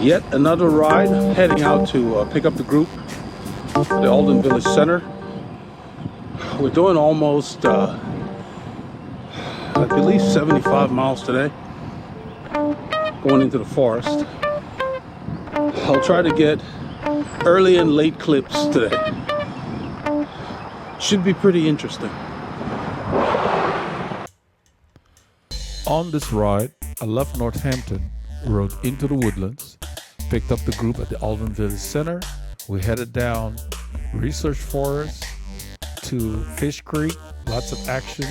Yet another ride, heading out to pick up the group at the Alden Village Center. We're doing almost, I believe 75 miles today, going into the forest. I'll try to get early and late clips today. Should be pretty interesting. On this ride, I left Northampton, rode into the woodlands, picked up the group at the Alden Village Center. We headed down Research Forest to Fishcreek, lots of action,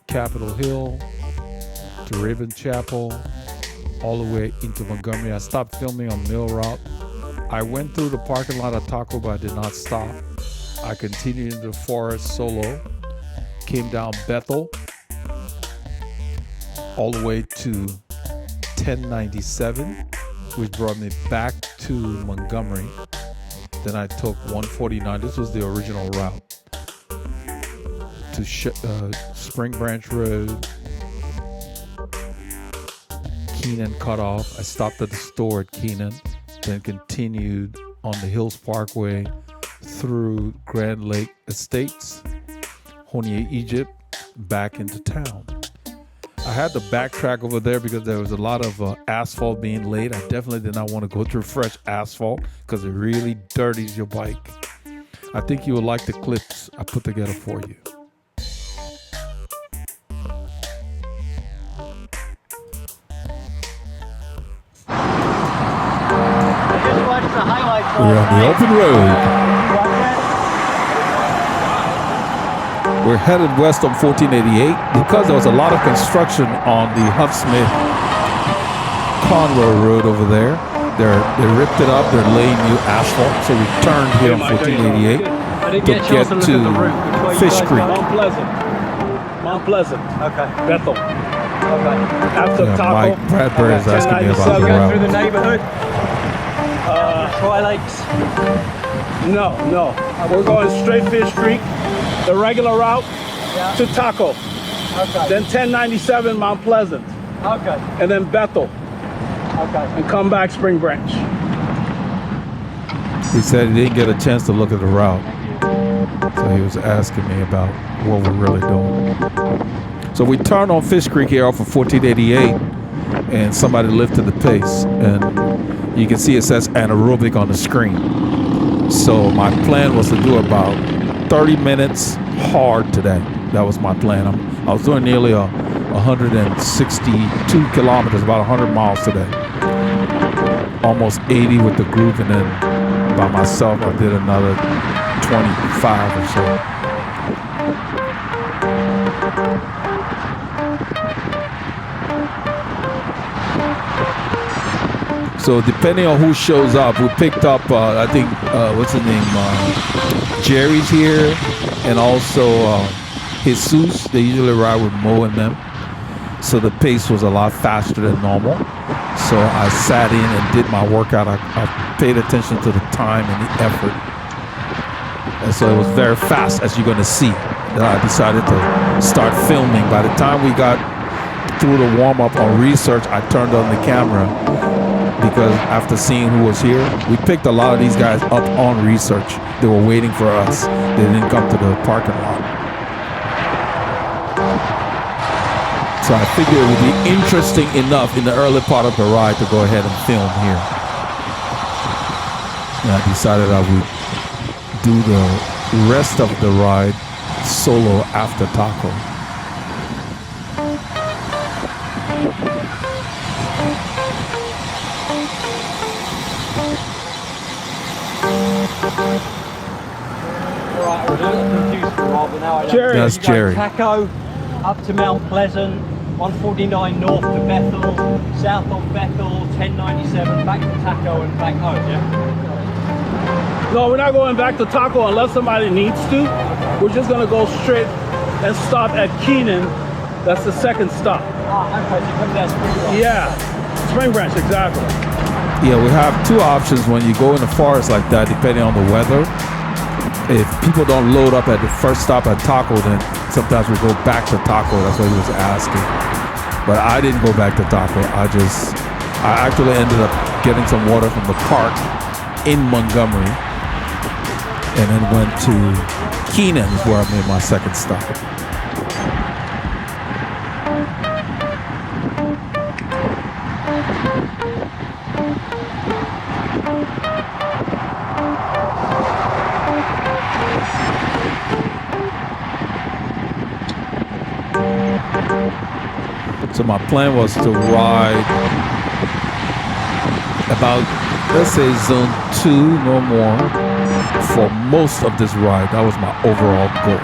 Capitol Hill, to Raven Chapel, all the way into Montgomery. I stopped filming on Mill Route. I went through the parking lot of Taco, but I did not stop. I continued into the forest solo, came down Bethel, all the way to 1097, which brought me back to Montgomery. Then I took 149. This was the original route to Spring Branch Road, Keenan cut off. I stopped at the store at Keenan, then continued on the Hills Parkway through Grand Lake Estates, Honia, Egypt, back into town. I had to backtrack over there because there was a lot of asphalt being laid. I definitely did not want to go through fresh asphalt because it really dirties your bike. I think you would like the clips I put together for you. We're on the open road. We're headed west on 1488 because there was a lot of construction on the Huffsmith Conroe Road over there. They ripped it up. They're laying new asphalt. So we turned here on 1488 to get to Fishcreek. Mount Pleasant. Okay. Bethel. Okay. After Taco. Mike Bradbury is asking me about the Go route. through the neighborhood. Tri-Lakes. No. We're going straight Fishcreek, the regular route, to Taco. Okay. Then 1097 Mount Pleasant. Okay. And then Bethel. Okay. And come back Spring Branch. He said he didn't get a chance to look at the route. So he was asking me about what we're really doing. So we turned on Fishcreek here off of 1488 and somebody lifted the pace. And you can see it says Anaerobic on the screen. So my plan was to do about 30 minutes hard today. That was my plan. I was doing nearly 162 kilometers, about 100 miles today. Almost 80 with the group, and then by myself I did another 25 or so. So depending on who shows up, we picked up, I think, what's his name? Jerry's here, and also Jesus. They usually ride with Mo and them. So the pace was a lot faster than normal. So I sat in and did my workout. I paid attention to the time and the effort. And so it was very fast, as you're going to see. Then I decided to start filming. By the time we got through the warm-up on Research, I turned on the camera. Because after seeing who was here, we picked a lot of these guys up on Research. They were waiting for us. They didn't come to the parking lot. So I figured it would be interesting enough in the early part of the ride to go ahead and film here. And I decided I would do the rest of the ride solo after Taco. Jerry. That's Jerry. Taco up to Mount Pleasant, 149 north to Bethel, south of Bethel, 1097 back to Taco and back home, yeah? No, we're not going back to Taco unless somebody needs to. We're just going to go straight and stop at Keenan. That's the second stop. Ah, okay, so come down Spring Branch. Yeah, Spring Branch, exactly. Yeah, we have two options when you go in the forest like that, depending on the weather. If people don't load up at the first stop at Taco, then sometimes we go back to Taco. That's what he was asking. But I didn't go back to Taco. I just I actually ended up getting some water from the park in Montgomery, and then went to Keenan, where I made my second stop. So my plan was to ride about, let's say, zone 2, no more, for most of this ride. That was my overall goal.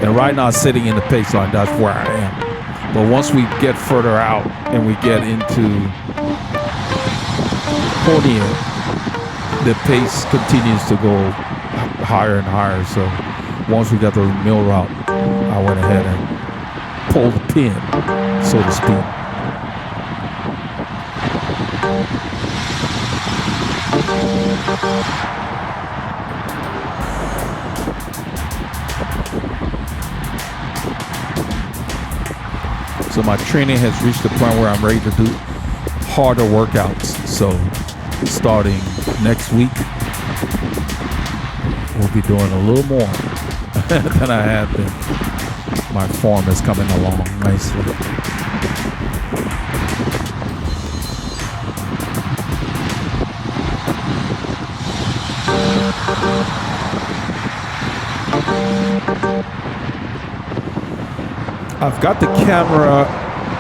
And right now, sitting in the pace line, that's where I am. But once we get further out and we get into Ponier, the pace continues to go higher and higher. So once we got the mill route, I went ahead and pulled the pin, so to speak. So my training has reached the point where I'm ready to do harder workouts. So starting next week, we'll be doing a little more than I have been. My form is coming along nicely. I've got the camera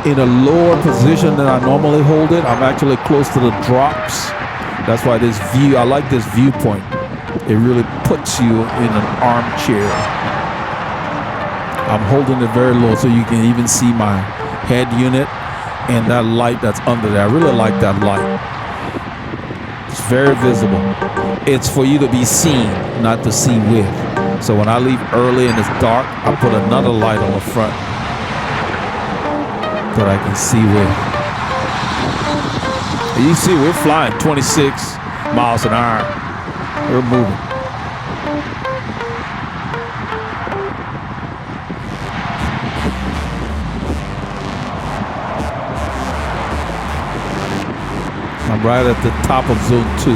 in a lower position than I normally hold it. I'm actually close to the drops. That's why this view, I like this viewpoint. It really puts you in an armchair. I'm holding it very low so you can even see my head unit and that light that's under there. I really like that light. It's very visible. It's for you to be seen, not to see with. So when I leave early and it's dark, I put another light on the front that I can see with. You see, we're flying 26 miles an hour. We're moving. I'm right at the top of zone 2.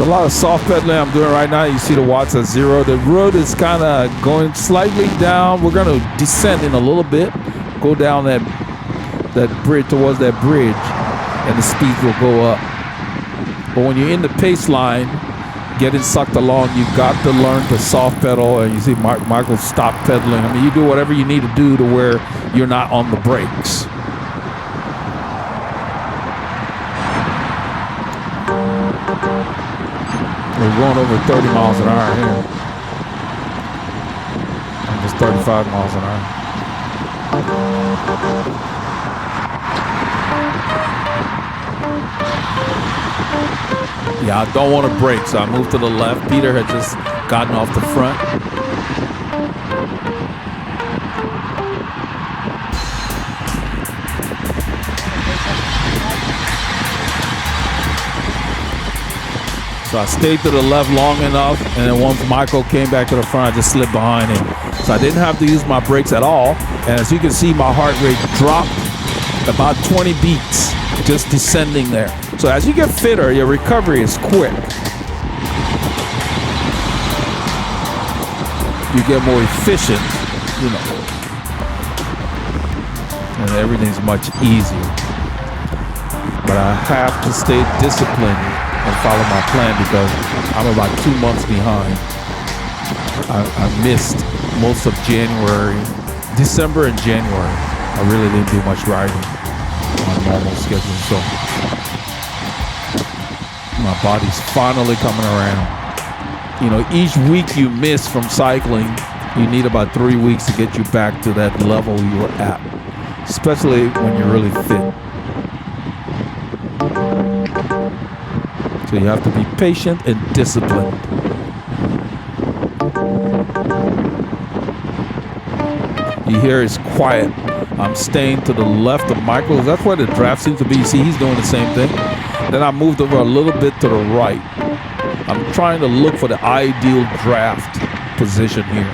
A lot of soft pedaling I'm doing right now. You see the watts at 0. The road is kind of going slightly down. We're going to descend in a little bit, go down that bridge, towards that bridge, and the speeds will go up. But when you're in the pace line, getting sucked along, you've got to learn to soft pedal. And you see Michael stop pedaling. I mean, you do whatever you need to do to where you're not on the brakes. We're going over 30 miles an hour here. Almost 35 miles an hour. Yeah, I don't want to brake, so I moved to the left. Peter had just gotten off the front. So I stayed to the left long enough, and then once Michael came back to the front, I just slid behind him. So I didn't have to use my brakes at all. And as you can see, my heart rate dropped about 20 beats just descending there. So as you get fitter, your recovery is quick. You get more efficient, you know, and everything's much easier. But I have to stay disciplined and follow my plan because I'm about 2 months behind. I missed most of January, December and January. I really didn't do much riding on a normal schedule, so my body's finally coming around. You know, each week you miss from cycling, you need about 3 weeks to get you back to that level you were at, especially when you're really fit. So you have to be patient and disciplined. You hear it's quiet. I'm staying to the left of Michael. That's where the draft seems to be. You see, he's doing the same thing. Then I moved over a little bit to the right. I'm trying to look for the ideal draft position here.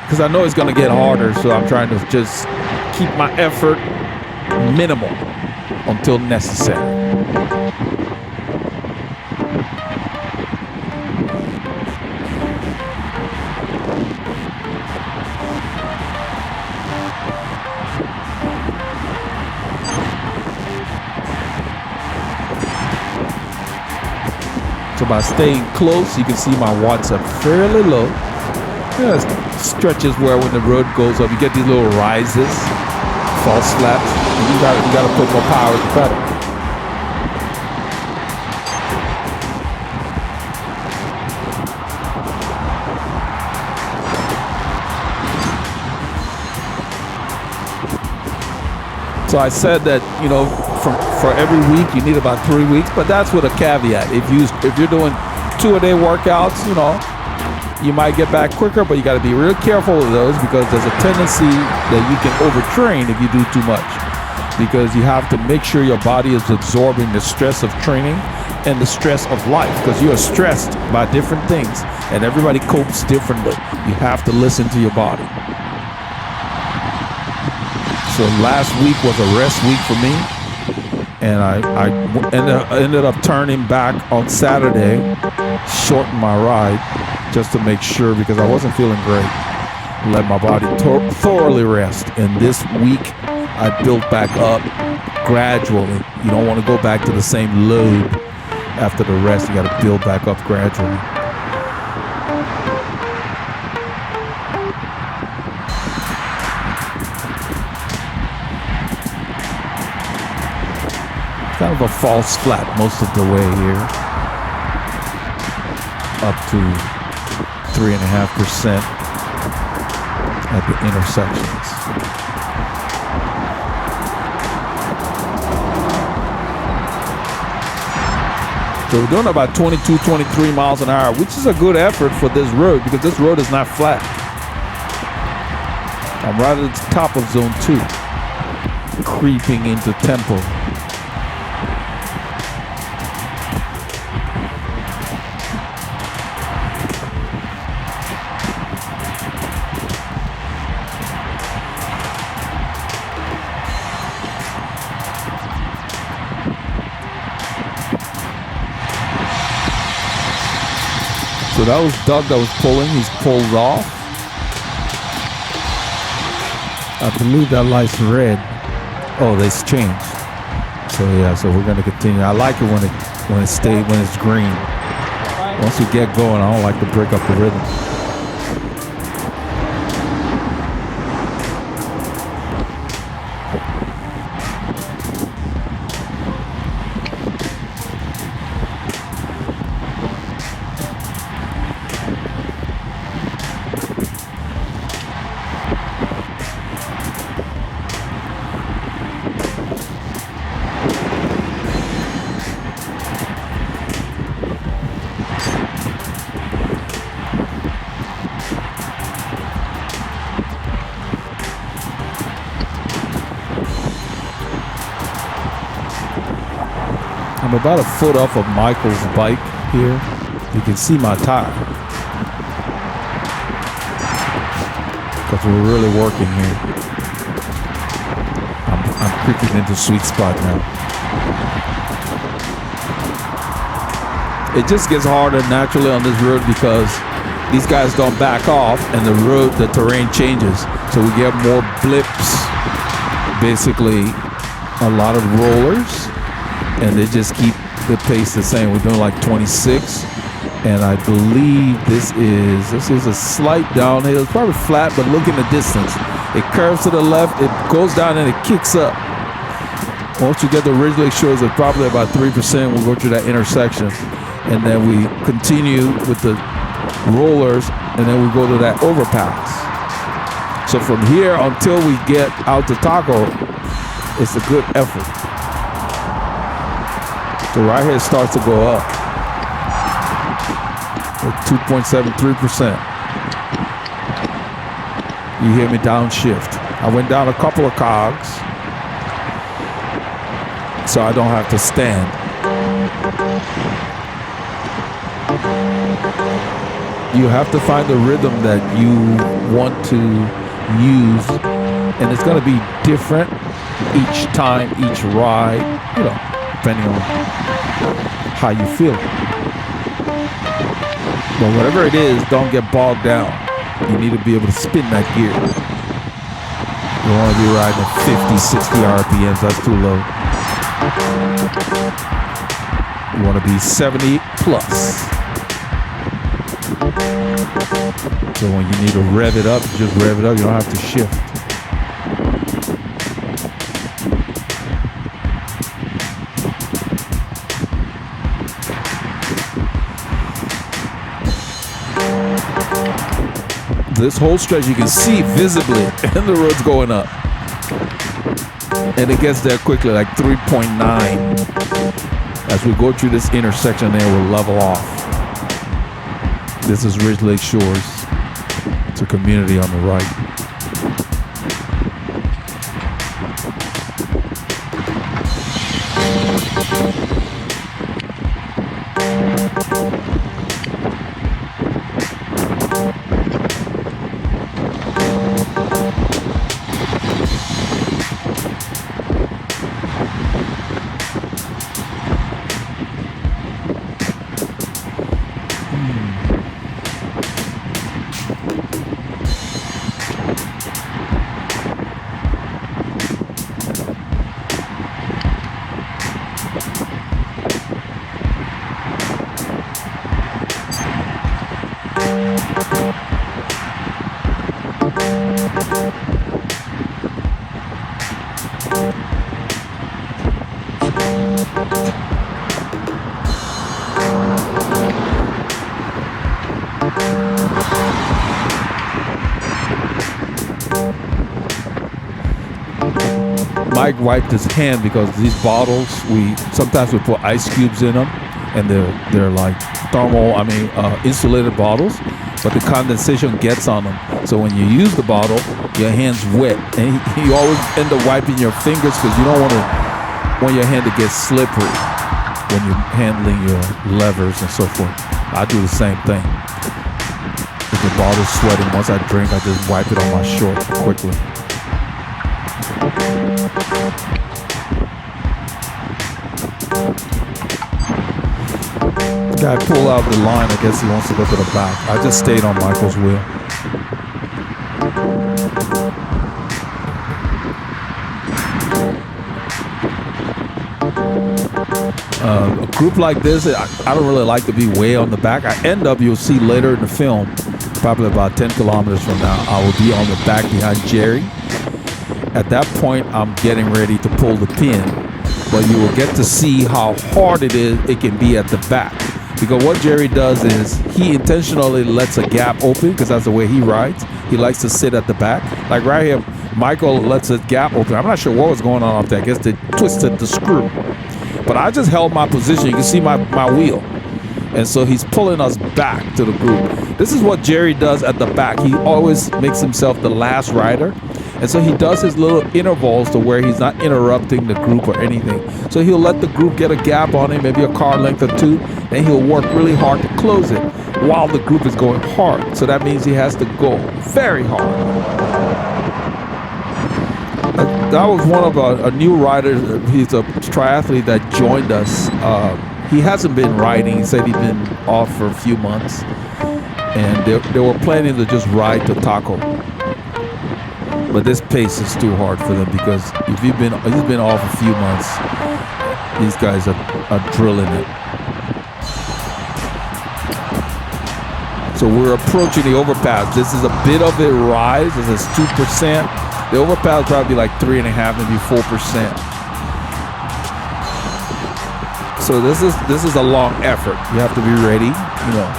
Because I know it's going to get harder, so I'm trying to just keep my effort minimal until necessary. So by staying close, you can see my watts are fairly low. Yeah, stretches where when the road goes up, you get these little rises, false flaps, and you gotta put more power in the pedal. So I said that, you know, for every week you need about 3 weeks, but that's with a caveat. If you're doing 2-a-day workouts, you know, you might get back quicker, but you got to be real careful with those because there's a tendency that you can overtrain if you do too much, because you have to make sure your body is absorbing the stress of training and the stress of life, because you are stressed by different things and everybody copes differently. You have to listen to your body. So last week was a rest week for me, and I ended up turning back on Saturday, shorten my ride just to make sure, because I wasn't feeling great. Let my body thoroughly rest. And this week I built back up gradually. You don't want to go back to the same load after the rest. You got to build back up gradually. Kind of a false flat most of the way here, up to 3.5% at the intersections. So we're doing about 22, 23 miles an hour, which is a good effort for this road because this road is not flat. I'm right at the top of zone 2, creeping into tempo. So that was Doug that was pulling. He's pulled off. I believe that light's red. Oh, it's changed. So yeah, so we're gonna continue. I like it when it's green. Once we get going, I don't like to break up the rhythm. I'm about a foot off of Michael's bike here. You can see my tire. Because we're really working here. I'm creeping into sweet spot now. It just gets harder naturally on this road because these guys don't back off and the terrain changes. So we get more blips, basically a lot of rollers. And they just keep the pace the same. We're doing like 26, and I believe this is a slight downhill. It's probably flat, but look in the distance. It curves to the left, it goes down, and it kicks up. Once you get the ridge, shows it probably about 3%. We'll go through that intersection, and then we continue with the rollers, and then we go to that overpass. So from here until we get out to Taco, it's a good effort. So right here it starts to go up. 2.73%. You hear me downshift. I went down a couple of cogs so I don't have to stand. You have to find the rhythm that you want to use, and it's going to be different each time, each ride, you know, depending on how you feel. But whatever it is, don't get bogged down. You need to be able to spin that gear. You don't want to be riding at 50, 60 RPMs. That's too low. You want to be 70 plus. So when you need to rev it up, you just rev it up. You don't have to shift. This whole stretch you can see visibly, and the road's going up. And it gets there quickly, like 3.9. As we go through this intersection there, we'll level off. This is Ridge Lake Shores. It's a community on the right. Mike wiped his hand because these bottles, sometimes we put ice cubes in them, and they're like insulated bottles, but the condensation gets on them. So when you use the bottle, your hand's wet, and you always end up wiping your fingers because you don't want your hand to get slippery when you're handling your levers and so forth. I do the same thing. If the bottle's sweating, once I drink, I just wipe it on my short quickly. The guy pulled out the line. I guess he wants to go to the back. I just stayed on Michael's wheel. A group like this, I don't really like to be way on the back. You'll see later in the film, probably about 10 kilometers from now, I will be on the back behind Jerry. At that point, I'm getting ready to pull the pin, but you will get to see how hard it can be at the back. Because what Jerry does is he intentionally lets a gap open because that's the way he rides. He likes to sit at the back. Like right here, Michael lets a gap open. I'm not sure what was going on up there. I guess they twisted the screw. But I just held my position. You can see my wheel. And so he's pulling us back to the group. This is what Jerry does at the back. He always makes himself the last rider. And so he does his little intervals to where he's not interrupting the group or anything. So he'll let the group get a gap on him, maybe a car length or two, and he'll work really hard to close it while the group is going hard. So that means he has to go very hard. That was one of a new rider. He's a triathlete that joined us. He hasn't been riding. He said he'd been off for a few months. And they were planning to just ride to Taco. But this pace is too hard for them because he's been off a few months. These guys are drilling it. So we're approaching the overpass. This is a bit of a rise. This is 2%. The overpass will probably be like 3.5%, maybe 4%. So this is a long effort. You have to be ready, you know.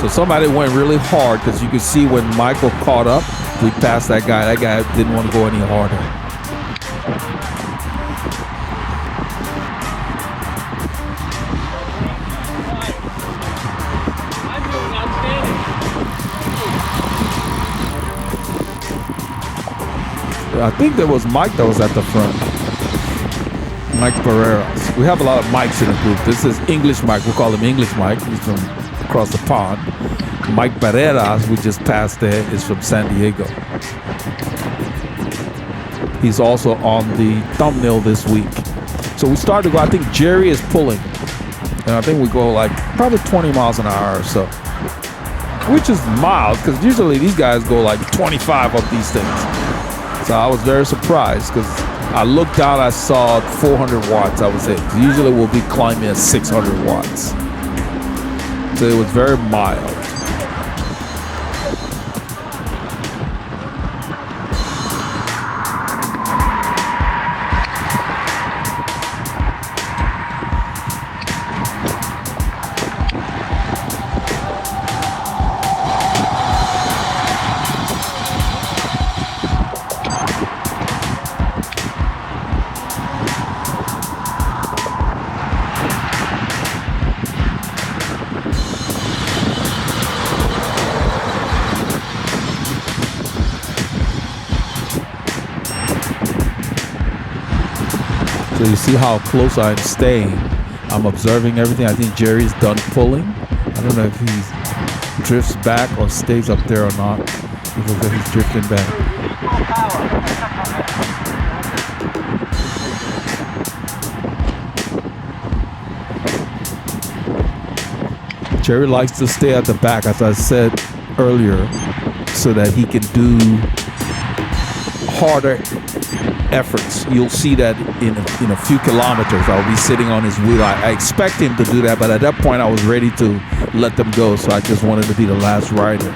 So somebody went really hard because you could see when Michael caught up, we passed that guy. That guy didn't want to go any harder. I think there was Mike that was at the front. Mike Barreras. We have a lot of Mikes in the group. This is English Mike. We call him English Mike. He's from across the pond. Mike Barreras, we just passed there, is from San Diego. He's also on the thumbnail this week. So we started to go, I think Jerry is pulling. And I think we go like probably 20 miles an hour or so. Which is mild, because usually these guys go like 25 up these things. So I was very surprised, because I looked down, I saw 400 watts, that was it. Usually we'll be climbing at 600 watts. So it was very mild. So you see how close I'm staying. I'm observing everything. I think Jerry's done pulling. I don't know if he drifts back or stays up there or not. It looks like he's drifting back. Jerry likes to stay at the back, as I said earlier, so that he can do harder efforts. You'll see that in a few kilometers. I'll be sitting on his wheel. I expect him to do that, but at that point I was ready to let them go, so I just wanted to be the last rider.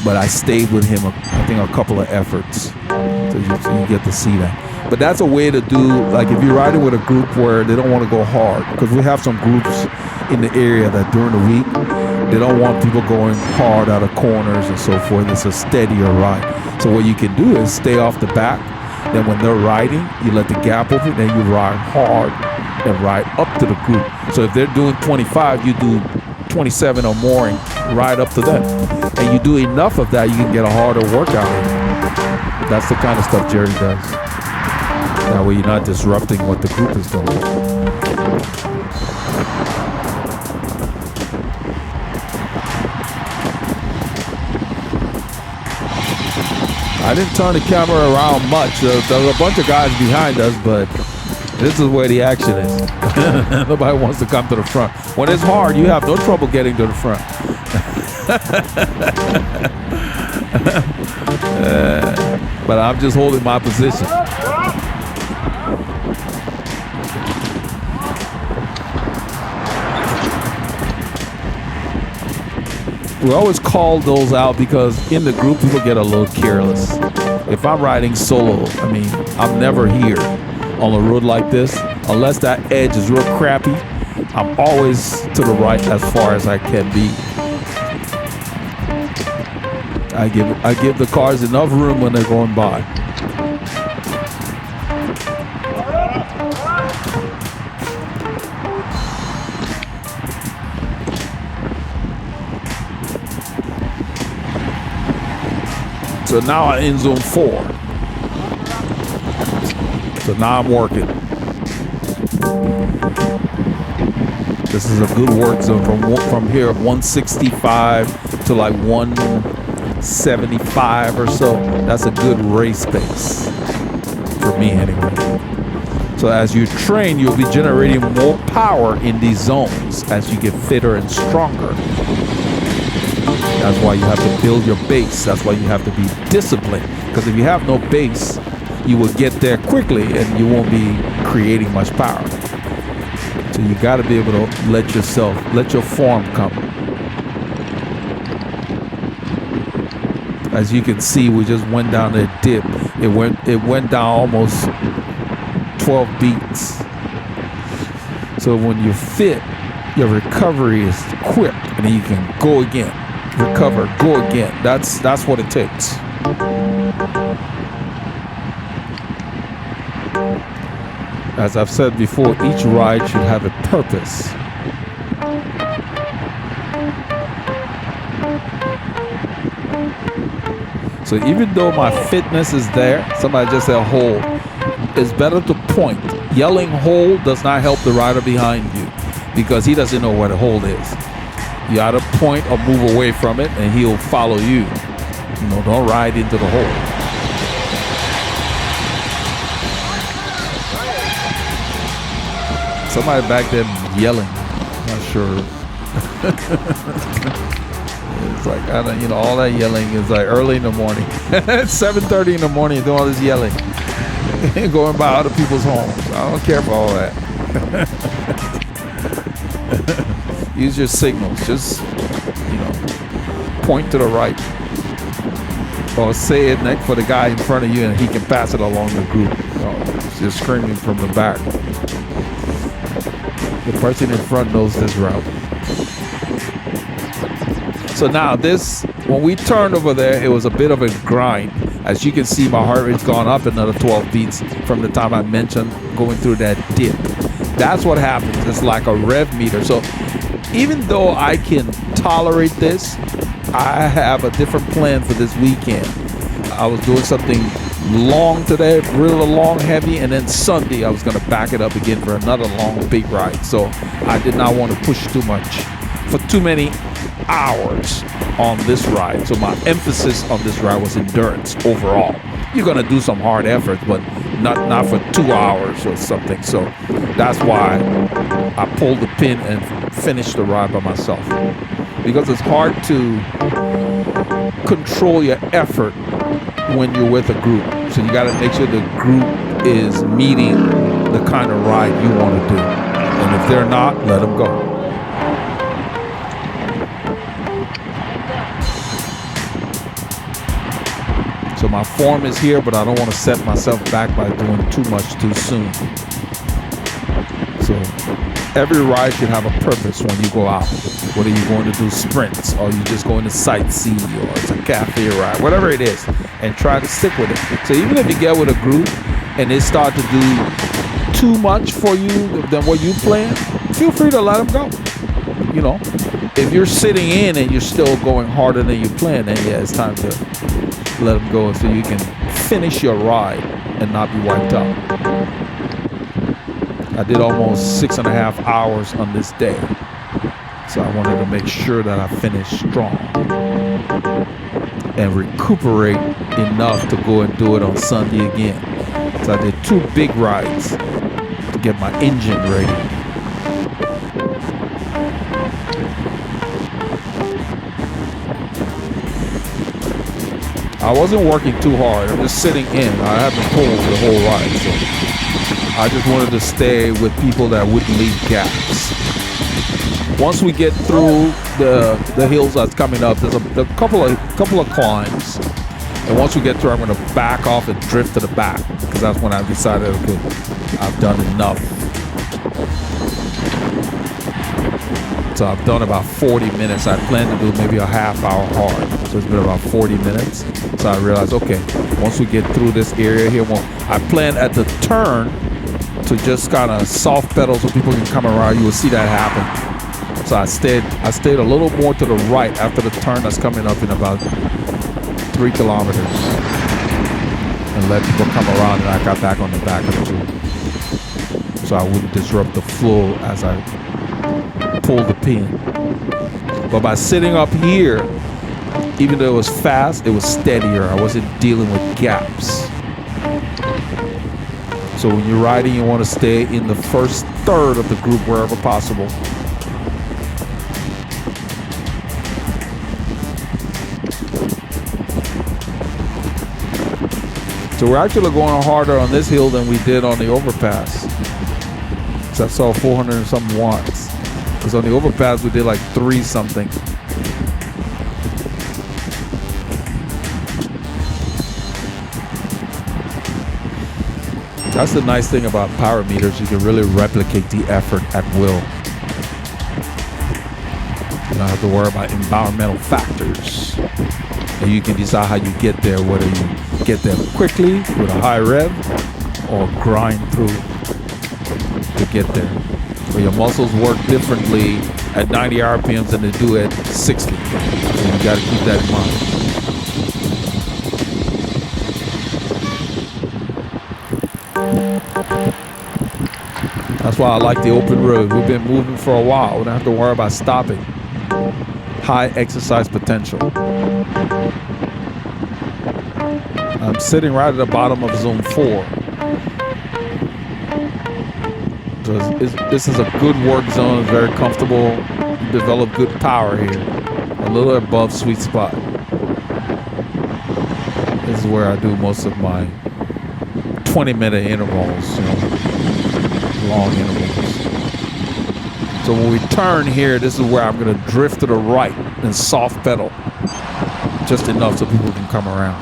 But I stayed with him, I think, a couple of efforts, so you get to see that. But that's a way to do, like if you're riding with a group where they don't want to go hard, because we have some groups in the area that during the week they don't want people going hard out of corners and so forth. It's a steadier ride. So what you can do is stay off the back. Then when they're riding, you let the gap open, then you ride hard and ride up to the group. So if they're doing 25, you do 27 or more and ride up to them. And you do enough of that, you can get a harder workout in. That's the kind of stuff Jerry does. That way you're not disrupting what the group is doing. I didn't turn the camera around much. There's a bunch of guys behind us, but this is where the action is. Nobody wants to come to the front. When it's hard, you have no trouble getting to the front. But I'm just holding my position. We always call those out because in the group people get a little careless. If I'm riding solo, I mean, I'm never here on a road like this. Unless that edge is real crappy, I'm always to the right as far as I can be. I give the cars enough room when they're going by. So now I'm in zone 4. So now I'm working. This is a good work zone from here, 165 to like 175 or so. That's a good race pace for me anyway. So as you train, you'll be generating more power in these zones as you get fitter and stronger. That's why you have to build your base. That's why you have to be disciplined. Because if you have no base, you will get there quickly and you won't be creating much power. So you got to be able to let your form come. As you can see, we just went down that dip. It went down almost 12 beats. So when you're fit, your recovery is quick, and then you can go again. Recover, go again. That's what it takes. As I've said before, each ride should have a purpose. So even though my fitness is there, somebody just said hold, it's better to point. Yelling hold does not help the rider behind you because he doesn't know where the hold is. You gotta point or move away from it and he'll follow you. You know, don't ride into the hole. Somebody back there yelling. Not sure. It's like, I don't, you know, all that yelling is like early in the morning. 7:30 in the morning, doing all this yelling. Going by other people's homes. I don't care for all that. Use your signals. Just, you know, point to the right. Or say it next for the guy in front of you and he can pass it along the group. Just screaming from the back. The person in front knows this route. So now this, when we turned over there, it was a bit of a grind. As you can see, my heart rate's gone up another 12 beats from the time I mentioned going through that dip. That's what happens. It's like a rev meter. So even though I can tolerate this, I have a different plan for this weekend. I was doing something long today, really long, heavy, and then Sunday I was going to back it up again for another long, big ride. So I did not want to push too much for too many hours on this ride. So my emphasis on this ride was endurance overall. You're going to do some hard effort, but not for 2 hours or something. So that's why I pulled the pin and finished the ride by myself. Because it's hard to control your effort when you're with a group. So you got to make sure the group is meeting the kind of ride you want to do. And if they're not, let them go. So my form is here, but I don't want to set myself back by doing too much too soon. So every ride should have a purpose when you go out. Whether you're going to do sprints or you're just going to sightsee or it's a cafe ride, whatever it is, and try to stick with it. So even if you get with a group and they start to do too much for you than what you planned, feel free to let them go. You know, if you're sitting in and you're still going harder than you planned, then yeah, it's time to let them go so you can finish your ride and not be wiped out. I did almost 6.5 hours on this day. So I wanted to make sure that I finished strong and recuperate enough to go and do it on Sunday again. So I did 2 big rides to get my engine ready. I wasn't working too hard. I'm just sitting in. I haven't pulled the whole ride. So I just wanted to stay with people that wouldn't leave gaps. Once we get through the hills that's coming up, there's a couple of climbs. And once we get through, I'm going to back off and drift to the back because that's when I've decided, okay, I've done enough. So I've done about 40 minutes. I plan to do maybe a half hour hard. So it's been about 40 minutes. So I realized, okay, once we get through this area here, I plan at the turn to just kind of soft pedal so people can come around. You will see that happen. So I stayed a little more to the right after the turn that's coming up in about 3 kilometers. And let people come around, and I got back on the back of the group. So I wouldn't disrupt the flow as I pulled the pin. But by sitting up here, even though it was fast, it was steadier. I wasn't dealing with gaps. So when you're riding, you want to stay in the first third of the group wherever possible. So we're actually going harder on this hill than we did on the overpass. So I saw 400 and some watts. Because on the overpass we did like 3 something. That's the nice thing about power meters. You can really replicate the effort at will. You don't have to worry about environmental factors. And you can decide how you get there, whether you get there quickly with a high rev or grind through to get there. But your muscles work differently at 90 RPMs than they do at 60. So you got to keep that in mind. That's why I like the open road. We've been moving for a while. We don't have to worry about stopping. High exercise potential. I'm sitting right at the bottom of zone 4. So this is a good work zone. It's very comfortable. You develop good power here. A little above sweet spot. This is where I do most of my 20-minute intervals, long intervals. So when we turn here, this is where I'm going to drift to the right and soft pedal. Just enough so people can come around.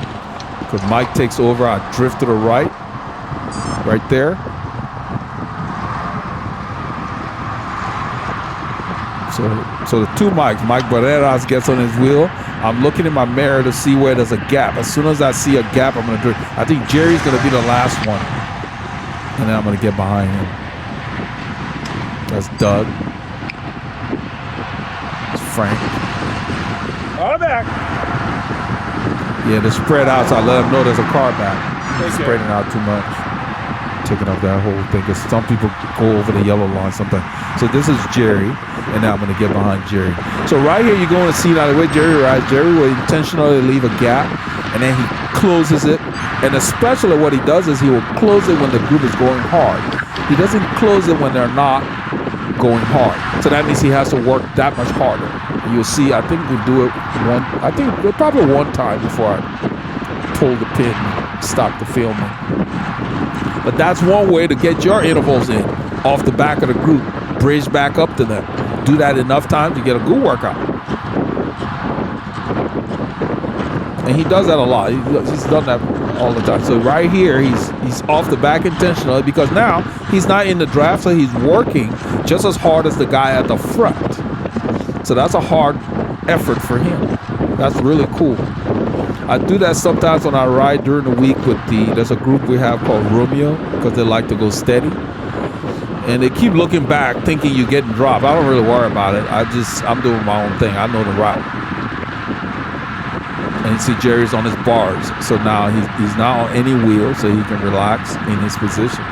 Because Mike takes over, I drift to the right there. So the two Mikes, Mike Barreras gets on his wheel. I'm looking in my mirror to see where there's a gap. As soon as I see a gap, I'm going to drift. I think Jerry's going to be the last one. And then I'm going to get behind him. That's Doug. That's Frank. All back. Yeah, they're spread out, so I let them know there's a car back. Spreading out too much. Taking up that whole thing. Because some people go over the yellow line sometimes. So this is Jerry. And now I'm going to get behind Jerry. So right here, you're going to see now the way Jerry rides. Jerry will intentionally leave a gap, and then he closes it. And especially what he does is he will close it when the group is going hard. He doesn't close it when they're not going hard. So that means he has to work that much harder. You'll see, I think we'll do it probably one time before I pull the pin and stop the filming. But that's one way to get your intervals in off the back of the group. Bridge back up to them. Do that enough times to get a good workout. And he does that a lot. He's done that all the time. So right here, he's off the back intentionally because now he's not in the draft, so he's working just as hard as the guy at the front. So that's a hard effort for him. That's really cool. I do that sometimes when I ride during the week with there's a group we have called Romeo because they like to go steady. And they keep looking back thinking you're getting dropped. I don't really worry about it. I'm doing my own thing. I know the route. And you see Jerry's on his bars. So now he's not on any wheel, so he can relax in his position.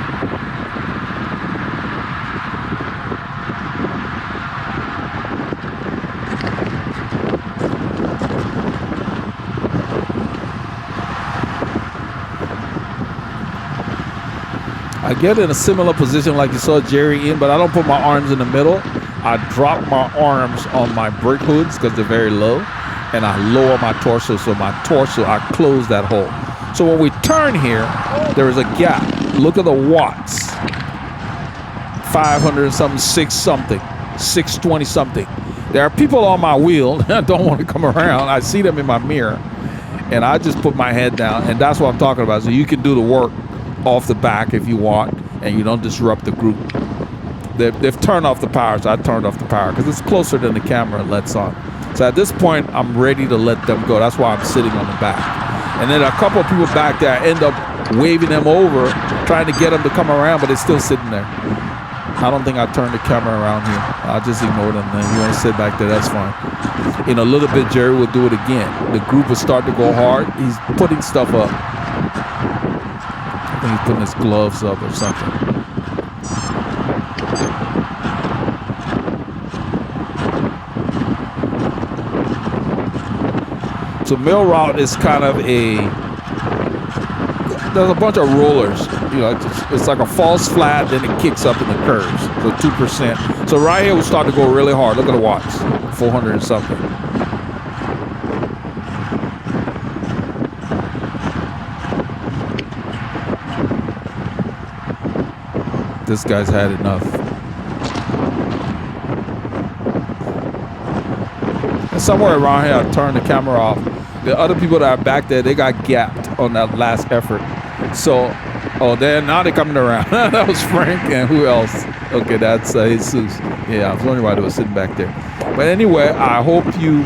I get in a similar position like you saw Jerry in, but I don't put my arms in the middle. I drop my arms on my brake hoods because they're very low, and I lower my torso. So my torso, I close that hole. So when we turn here, there is a gap. Look at the watts. 500 something, 620 something. There are people on my wheel that don't want to come around. I see them in my mirror, and I just put my head down, and that's what I'm talking about. So you can do the work off the back if you want, and you don't disrupt the group. They've turned off the power, so I turned off the power because it's closer than the camera lets on. So at this point, I'm ready to let them go. That's why I'm sitting on the back. And then a couple of people back there, I end up waving them over, trying to get them to come around, but they're still sitting there. I don't think I turned the camera around here. I'll just ignore them. Then you want to sit back there, that's fine. In a little bit, Jerry will do it again. The group will start to go hard. He's putting stuff up. I think he's putting his gloves up or something. So mill route is kind of there's a bunch of rollers. You know, it's like a false flat, then it kicks up in the curves. So 2%. So right here we start to go really hard. Look at the watts, 400 and something. This guy's had enough. And somewhere around here, I turned the camera off. The other people that are back there, they got gapped on that last effort. So, now they're coming around. That was Frank, and who else? Okay, that's Jesus. Yeah, I was wondering why they were sitting back there. But anyway, I hope you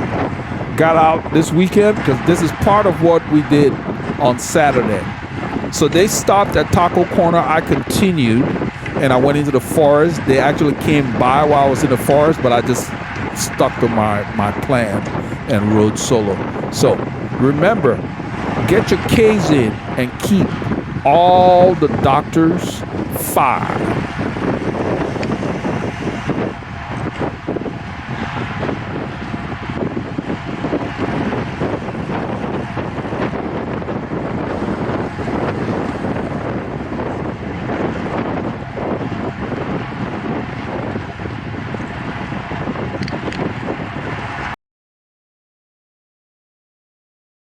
got out this weekend because this is part of what we did on Saturday. So they stopped at Taco Corner. I continued. And I went into the forest. They actually came by while I was in the forest, but I just stuck to my plan and rode solo. So remember, get your K's in and keep all the doctors fired.